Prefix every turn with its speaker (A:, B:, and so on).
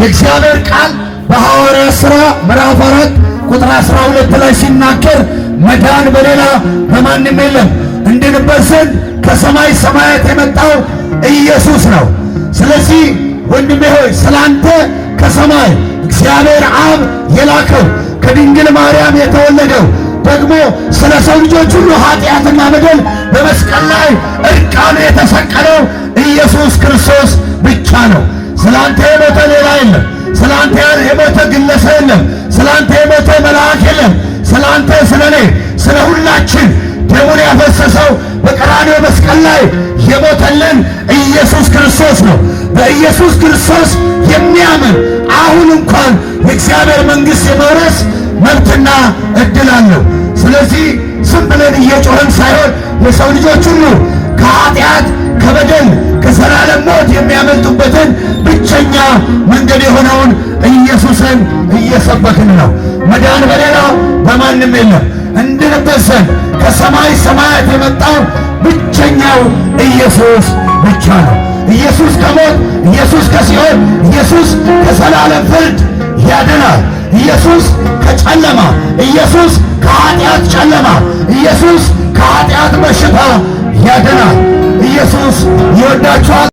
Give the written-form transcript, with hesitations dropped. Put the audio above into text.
A: የእግዚአብሔር ቃል በሐዋርያት ሥራ ምዕራፍ 4 ቁጥር 12 ላይ ሲናገር መዳን በሌላ በማንም የለም እንድንበት ዘንድ ከሰማይ ሰማያት የመጣው ኢየሱስ ነው። ስለዚህ ወንድሜ ሆይ ስላንተ ከሰማይ እግዚአብሔር አብ የላከው ከድንግል ማርያም የተወለደው ደግሞ ስለ ሰው ልጆች ሁሉ ኃጢአትና በደል በመስቀል ላይ እርቃኑ የተሰቀለው ኢየሱስ ክርስቶስ ብቻ ነው። ስላንተ የሞተ ሌላ የለም። ስላንተ የሞተ ግለሰብ የለም። ስላንተ የሞተ መልአክ የለም። ስላንተ ስለኔ ስለ ሁላችን ደሙን ያፈሰሰው በቀራንዮ መስቀል ላይ የሞተልን ኢየሱስ ክርስቶስ ነው። በኢየሱስ ክርስቶስ የሚያምን አሁን እንኳን የእግዚአብሔር መንግሥት የመውረስ መብትና ዕድል አለው። ስለዚህ ዝም ብለን እየጮህን ሳይሆን የሰው ልጆች ሁሉ ከኃጢአት ከበደል ከዘላለም ሞት የሚያመልጡበትን ብቸኛ መንገድ የሆነውን ኢየሱስን እየሰበክን ነው። መዳን በሌላ በማንም የለም እንድንበት ዘንድ ከሰማይ ሰማያት የመጣው ብቸኛው ኢየሱስ ብቻ ነው። ኢየሱስ ከሞት፣ ኢየሱስ ከሲኦል፣ ኢየሱስ ከዘላለም ፍርድ ያድናል። ኢየሱስ ከጨለማ፣ ኢየሱስ ከኃጢአት ጨለማ፣ ኢየሱስ ከኃጢአት በሽታ ያድናል። ኢየሱስ ይወዳችኋል።